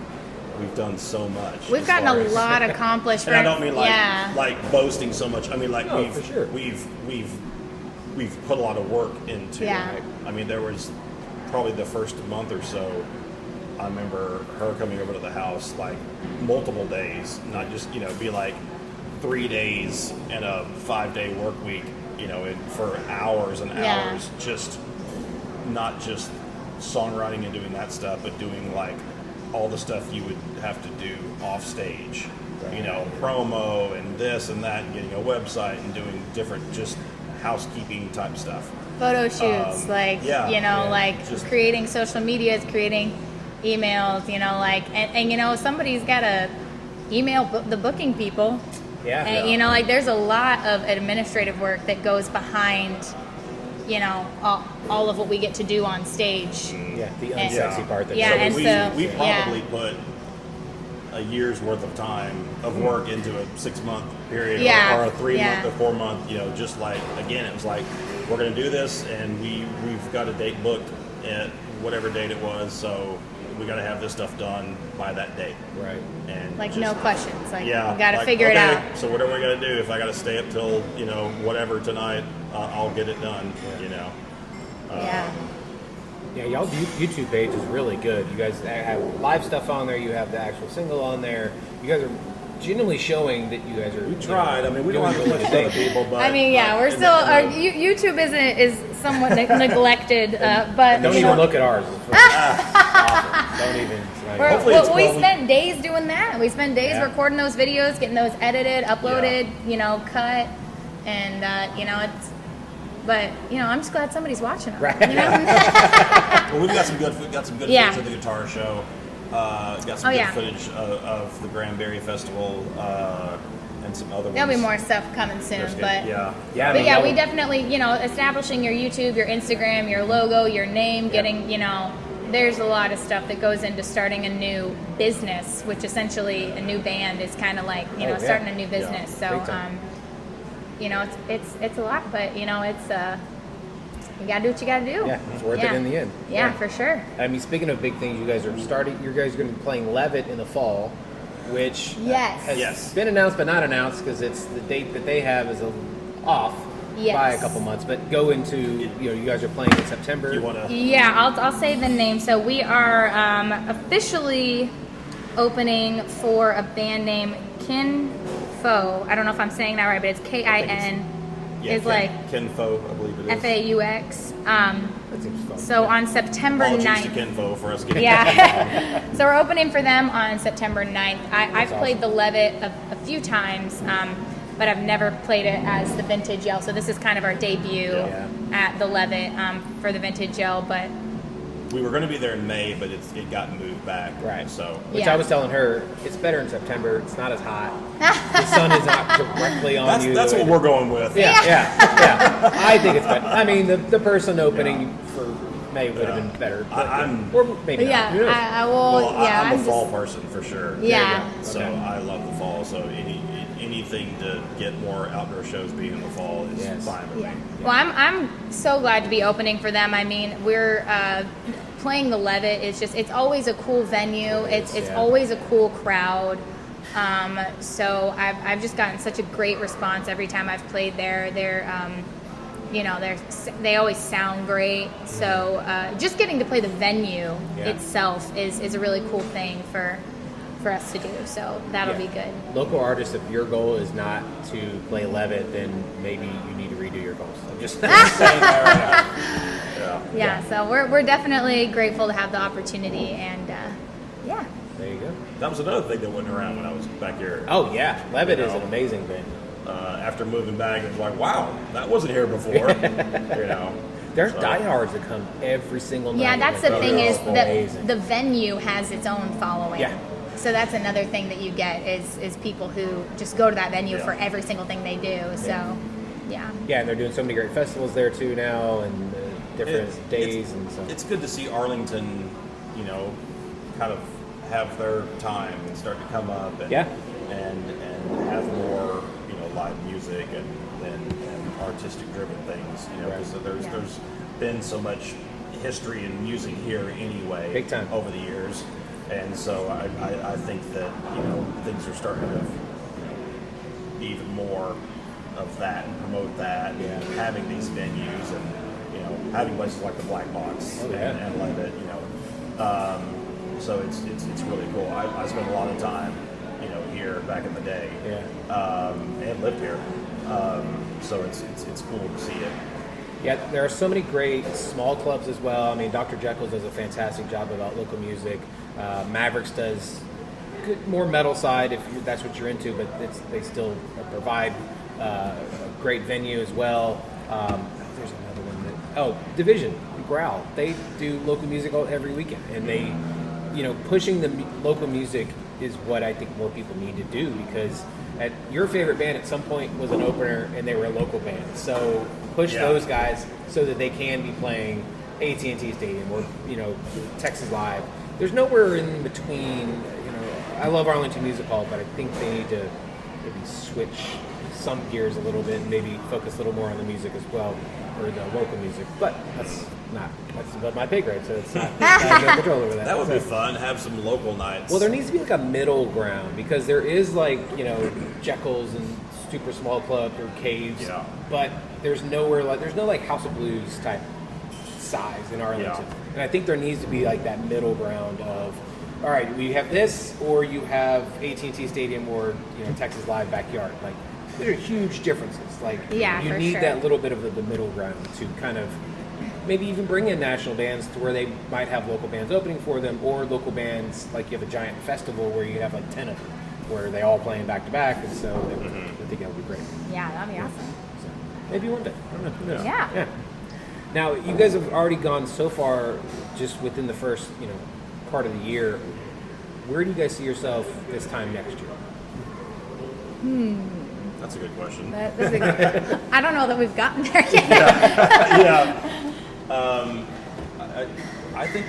we've done so much. We've gotten a lot accomplished. And I don't mean like boasting so much. I mean like we've put a lot of work into it. I mean, there was probably the first month or so, I remember her coming over to the house like multiple days, not just, you know, be like 3 days in a 5-day work week, you know, for hours and hours, just not just songwriting and doing that stuff, but doing like all the stuff you would have to do off stage, you know, promo and this and that, and getting a website and doing different just housekeeping type stuff. Photo shoots, like just creating social medias, creating emails, you know, like, and you know, somebody's got to email the booking people. And you know, like there's a lot of administrative work that goes behind, you know, all of what we get to do on stage. The unsexy part. We probably put a year's worth of time of work into a 6-month period Yeah. or a 3-month Yeah. or 4-month, just like, again, it was like, we're going to do this and we've got a date booked at whatever date it was, so we got to have this stuff done by that date. Right. And Like just, no questions. Like yeah, you got to like, figure it okay, out. So what are we going to do? If I got to stay up till, whatever tonight, I'll get it done, Yeah. Yeah, y'all's YouTube page is really good. You guys have live stuff on there. You have the actual single on there. You guys are genuinely showing that you guys are. We tried. I mean, we don't doing have to your look at thing. other people, but I mean, yeah, we're and still then, YouTube is somewhat neglected, but Don't you even know, look at ours. It's awesome. Don't even. It's like, we're- Hopefully well, it's we well- spent days doing that. We spent days Yeah. recording those videos, getting those edited, uploaded, cut, and it's. But I'm just glad somebody's watching them. Right. well, we've got some good Yeah. footage of the guitar show. Got some Oh, good yeah. footage of the Granberry Festival and some other There'll be ones. more stuff coming soon, There's good- but yeah. Yeah, I But mean, yeah, y'all- we definitely, establishing your YouTube, your Instagram, your logo, your name, getting, there's a lot of stuff that goes into starting a new business, which essentially a new band is kind of like, yeah. starting a new business. Big So, time. it's a lot, but it's you gotta do what you gotta do. Yeah, it's worth it in the end. Yeah, for sure. I mean, speaking of big things, you guys are going to be playing Levitt in the fall, which Yes. has Yes. been announced but not announced because it's the date that they have is off Yes. by a couple months. But go into you guys are playing in September. You want to? Yeah, I'll say the name. So we are officially opening for a band named Kin Fo. I don't know if I'm saying that right, but it's Kin. Is like Ken Fo, I believe it is. FAUX. That seems fun. So on September Apologies to 9th. Ken Fo for us getting Yeah. So we're opening for them on September 9th. I've awesome. played the Levitt a few times, but I've never played it as the Vintage Yell. So this is kind of our debut Yeah. at the Levitt for the Vintage Yell. But We were going to be there in May, but it got moved back. Right. So Which Yeah. I was telling her, it's better in September. It's not as hot. The sun is not directly on you. that's what we're going with. Yeah. I think it's better. I mean, the person opening for May would have been better. but- I'm- or maybe yeah, not. Who knows? I will. Well, Yeah, I'm a just- fall person for sure. Yeah. So Okay. I love the fall. So anything to get more outdoor shows being in the fall is Yes. fine with Yeah. me. Well, I'm so glad to be opening for them. I mean, we're playing the Levitt. It's always a cool venue. It's yeah. always a cool crowd. So I've just gotten such a great response every time I've played there. They always sound great. So just getting to play the venue Yeah. itself is a really cool thing for us to do. So that'll Yeah. be good. Local artists, if your goal is not to play Levitt, then maybe you need to redo your goals. I'm just saying that right now. Yeah. So we're definitely grateful to have the opportunity, and yeah. There you go. That was another thing that wasn't around when I was back here. Oh, yeah. Levitt You is know. an amazing venue. After moving back, it was like, wow, that wasn't here before. There's So- diehards that come every single night. Yeah, that's the Oh, thing yeah. is Amazing. the venue has its own following. Yeah. So that's another thing that you get is people who just go to that venue Yeah. for every single thing they do. So, yeah. Yeah, and they're doing so many great festivals there too now, and different days and so. It's good to see Arlington, kind of have their time and start to come up and Yeah. and have more live music and artistic driven things. Right. Because there's been so much history in music here anyway, Big time. over the years, and so I think that things are starting to be even more of that and promote that, Yeah. and having these venues and having places like the Black Box Oh, yeah. and Levitt, so it's really cool. I spent a lot of time here back in the day, and lived here, so it's cool to see it. Yeah, there are so many great small clubs as well. I mean, Dr. Jekyll's does a fantastic job about local music. Mavericks does good, more metal side if that's what you're into, but they still provide a great venue as well. There's another one Division, Growl. They do local music every weekend, and they, pushing the local music is what I think more people need to do, because your favorite band at some point was an opener and they were a local band. So push Yeah. those guys so that they can be playing AT&T Stadium or Texas Live. There's nowhere in between I love Arlington Music Hall, but I think they need to maybe switch some gears a little bit and maybe focus a little more on the music as well, or the local music. But that's above my pay grade, so it's not. I have no control over that. That would be fun. Have some local nights. Well, there needs to be like a middle ground, because there is like, Jekyll's and super small clubs or caves, Yeah. but there's no like House of Blues type size in Arlington. Yeah. And I think there needs to be like that middle ground of, all right, we have this, or you have AT&T Stadium or Texas Live Backyard. Like, there are huge differences. Like, Yeah, you for need sure. that little bit of the middle ground to kind of maybe even bring in national bands to where they might have local bands opening for them, or local bands, like you have a giant festival where you have like 10 of them, where they all playing back to back, and so I think that would be great. Yeah, that'd be awesome. So maybe one day. I don't know. Who knows? Yeah. Now, you guys have already gone so far just within the first, part of the year. Where do you guys see yourself this time next year? That's a good question. That's a good, I don't know that we've gotten there yet. Yeah. I think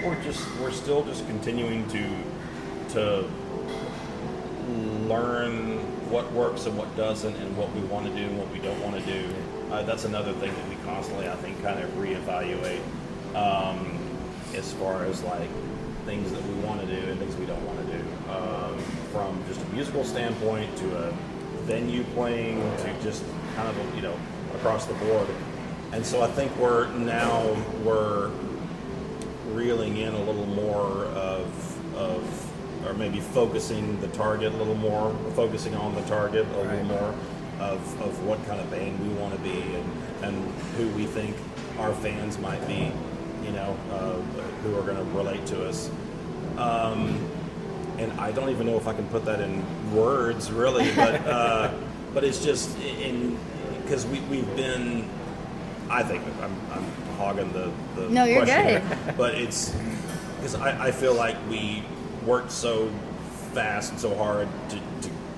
we're still just continuing to learn what works and what doesn't, and what we want to do and what we don't want to do. That's another thing that we constantly, I think, kind of reevaluate as far as like things that we want to do and things we don't want to do, from just a musical standpoint to a venue playing to just kind of across the board. And so I think we're reeling in a little more of or maybe focusing the target a little more, focusing on the target a little more of what kind of band we want to be, and who we think our fans might be, who are going to relate to us. And I don't even know if I can put that in words, really, but it's just because we've been. I think I'm hogging the No, you're question good. here, but it's because I feel like we worked so fast and so hard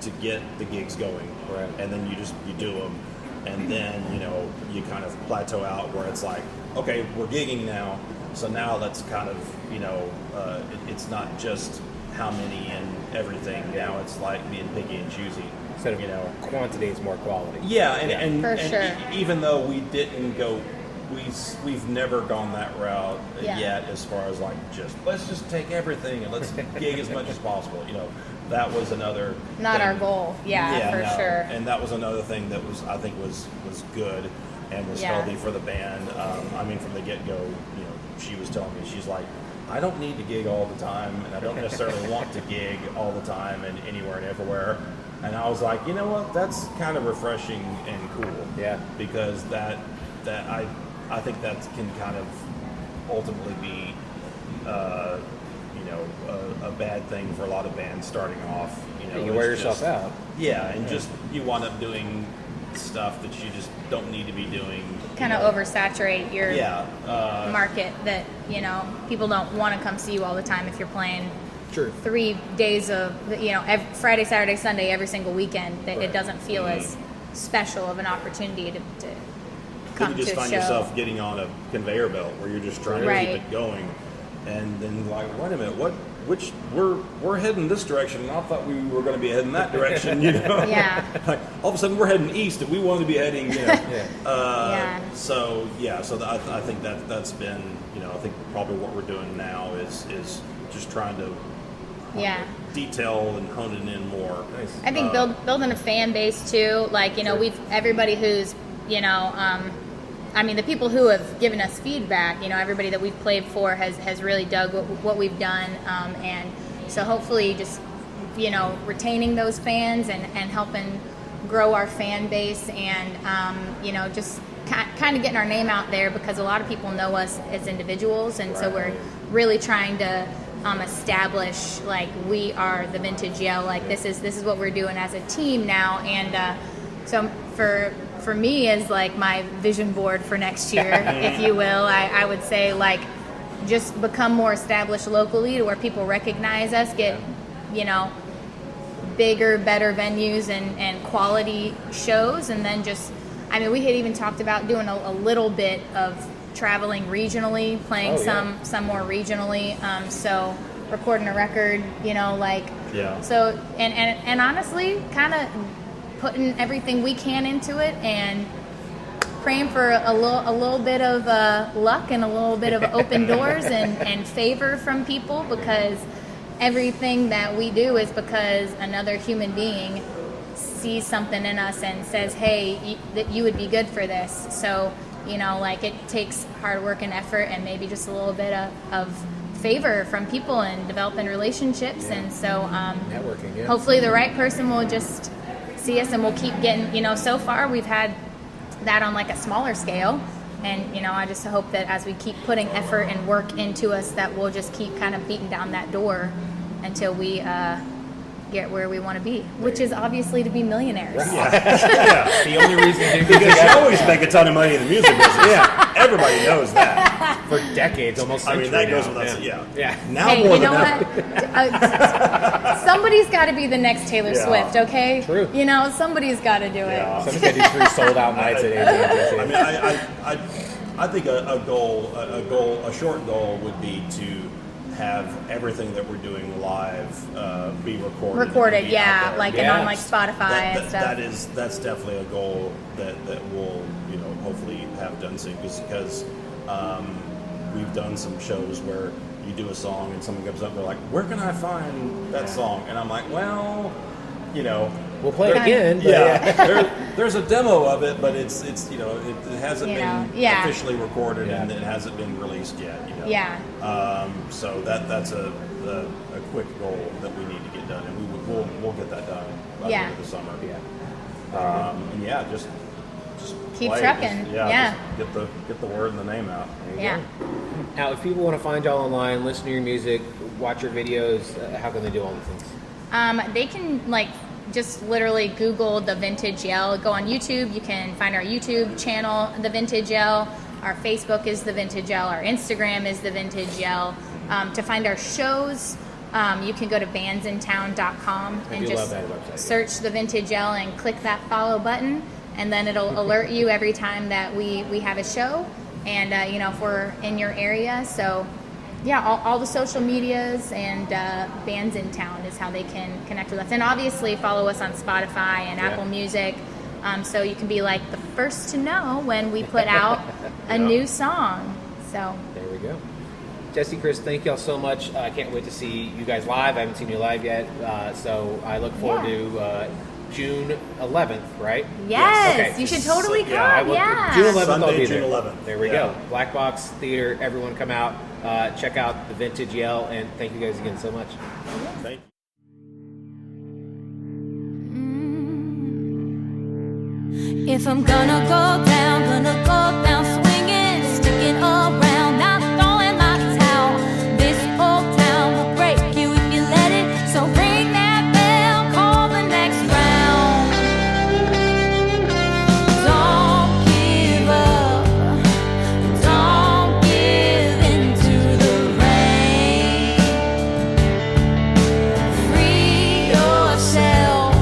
to get the gigs going, right. And then you do them, and then you kind of plateau out where it's like, okay, we're gigging now, so now let's kind of it's not just how many and everything. Now it's like being picky and choosy. Instead of quantity, it's more quality. Yeah, and For sure. Even though we didn't go, we've never gone that route yet, as far as like let's just take everything and let's gig as much as possible. That was another Not thing. our goal. Yeah, for sure. And that was another thing that I think was good and was healthy for the band. From the get go, she was telling me, she's like, I don't need to gig all the time, and I don't necessarily want to gig all the time and anywhere and everywhere. And I was like, you know what? That's kind of refreshing and cool. Yeah. Because that I think that can kind of ultimately be, a bad thing for a lot of bands starting off. You wear yourself out. Yeah, and just you wind up doing stuff that you just don't need to be doing. Kind of oversaturate your market that, people don't want to come see you all the time if you're playing True. 3 days of, Friday, Saturday, Sunday, every single weekend. That It doesn't feel as special of an opportunity to come you just to a find show. yourself getting on a conveyor belt where you're just trying to keep it going, and then like, wait a minute, which we're heading this direction, and I thought we were going to be heading that direction, Yeah. Like all of a sudden we're heading east, and we wanted to be heading, Yeah. So I think that's been, I think probably what we're doing now is just trying to detail and hone it in more. Nice. I think building a fan base too. Like we've everybody who's the people who have given us feedback. Everybody that we've played for has really dug what we've done, and so hopefully just retaining those fans and helping grow our fan base, and just kind of getting our name out there, because a lot of people know us as individuals, and so we're really trying to establish like we are the Vintage Yell. Like this is what we're doing as a team now, and so for me as like my vision board for next year, if you will, I would say like just become more established locally to where people recognize us, get bigger, better venues and quality shows, and then just we had even talked about doing a little bit of traveling regionally, playing some more regionally, so recording a record, Yeah. So and honestly, kind of putting everything we can into it and praying for a little bit of luck and a little bit of open doors and favor from people, because everything that we do is because another human being sees something in us and says, hey, that you would be good for this. So, like, it takes hard work and effort and maybe just a little bit of favor from people and developing relationships. Yeah. And so networking, yeah. Hopefully the right person will just see us and we'll keep getting, so far we've had that on like a smaller scale. And, I just hope that as we keep putting effort and work into us, that we'll just keep kind of beating down that door until we get where we want to be, which is obviously to be millionaires. Yeah. The only reason you do Because music you always make a ton of money in the music business. Yeah. Everybody knows that. for decades, almost. I mean, that goes now. without saying. Yeah. Yeah. Now Hey, more you know than what? ever. Somebody's got to be the next Taylor Yeah. Swift, okay? True. Somebody's got to do it. Yeah. Somebody's got to do 3 sold out nights at AT&T. I mean, I think a short goal would be to have everything that we're doing live be recorded. Recorded, and be out yeah, there. like and on like Spotify and stuff. That's definitely a goal that we'll hopefully have done soon, because we've done some shows where you do a song and someone comes up and they're like, where can I find that song? And I'm like, well, we'll play it again. Yeah, there's a demo of it, but it's it hasn't been officially recorded and it hasn't been released yet. Yeah. So that's a quick goal that we need to get done, and we'll get that done by the end of the summer. Yeah. And just Keep play. trucking. Just get the word and the name out. Yeah. Now, if people want to find y'all online, listen to your music, watch your videos, how can they do all the things? They can just literally Google The Vintage Yell. Go on YouTube. You can find our YouTube channel, The Vintage Yell. Our Facebook is The Vintage Yell. Our Instagram is The Vintage Yell. To find our shows, you can go to bandsintown.com and just search The Vintage Yell and click that follow button, and then it'll alert you every time that we have a show, and if we're in your area. So all the social medias and Bands in Town is how they can connect with us. And obviously follow us on Spotify and Apple Music, so you can be like the first to know when we put out a new song. So there we go. Jesse, Chris, thank y'all so much. I can't wait to see you guys live. I haven't seen you live yet, so I look forward to June 11th, right? Yes, Okay. you should totally come. June 11th, Sunday, I'll be June there. 11th. There we go. Black Box Theater. Everyone come out, check out The Vintage Yell, and thank you guys again so much. Thank you. If I'm gonna go down swinging, sticking around, not throwing my towel. This old town will break you if you let it. So ring that bell, call the next round. Don't give up, don't give in to the rain. Free yourself,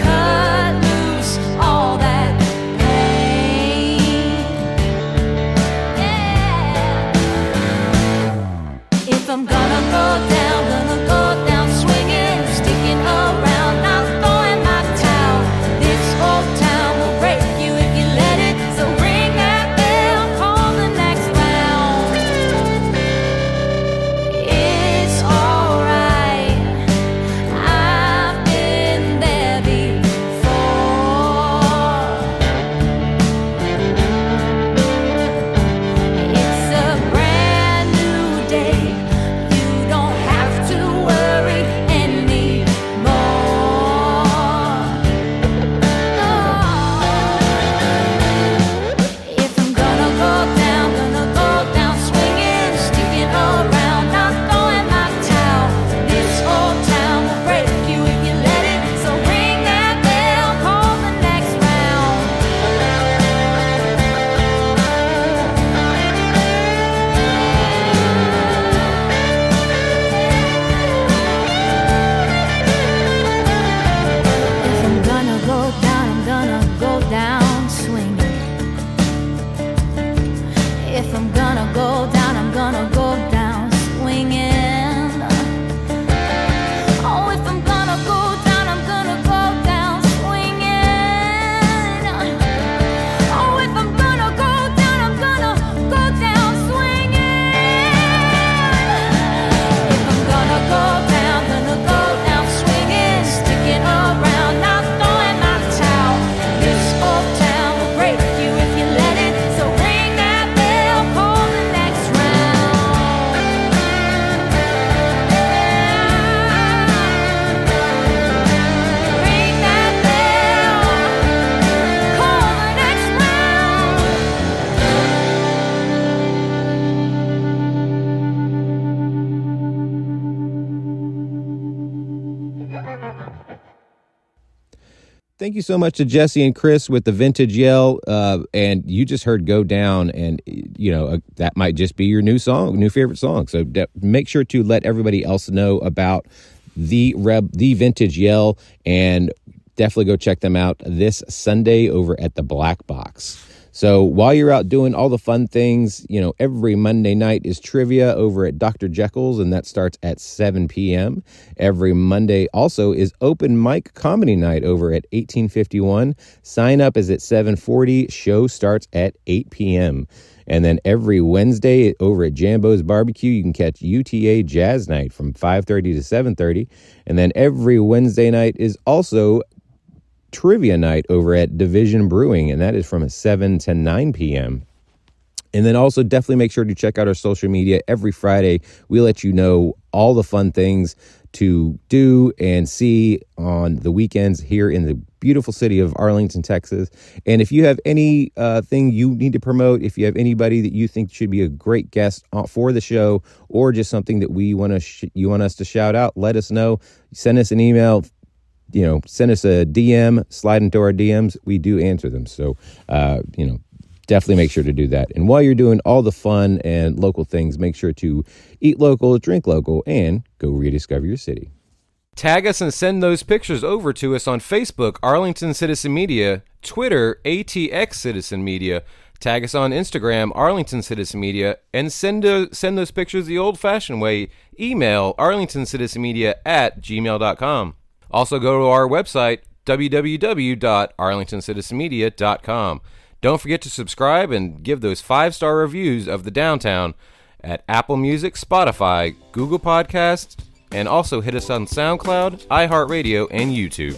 cut loose all that pain. thank you so much to Jesse and Chris with the Vintage Yell. And you just heard Go Down, and, that might just be your new favorite song. So make sure to let everybody else know about the Vintage Yell, and definitely go check them out this Sunday over at the Black Box. So while you're out doing all the fun things, every Monday night is trivia over at Dr. Jekyll's, and that starts at 7 p.m. Every Monday also is open mic comedy night over at 1851. Sign up is at 7:40. Show starts at 8 p.m. And then every Wednesday over at Jambo's Barbecue, you can catch UTA Jazz Night from 5:30 to 7:30. And then every Wednesday night is also trivia night over at Division Brewing, and that is from 7 to 9 p.m. And then also definitely make sure to check out our social media. Every Friday, we let you know all the fun things to do and see on the weekends here in the beautiful city of Arlington, Texas. And if you have any thing you need to promote, if you have anybody that you think should be a great guest for the show, or just something that you want us to shout out, let us know. Send us an email. Send us a DM, slide into our DMs. We do answer them. So, definitely make sure to do that. And while you're doing all the fun and local things, make sure to eat local, drink local, and go rediscover your city. Tag us and send those pictures over to us on Facebook, Arlington Citizen Media, Twitter, ATX Citizen Media. Tag us on Instagram, Arlington Citizen Media, and send those pictures the old-fashioned way. Email arlingtoncitizenmedia@gmail.com. Also, go to our website, www.arlingtoncitizenmedia.com. Don't forget to subscribe and give those 5-star reviews of the Downtown at Apple Music, Spotify, Google Podcasts, and also hit us on SoundCloud, iHeartRadio, and YouTube.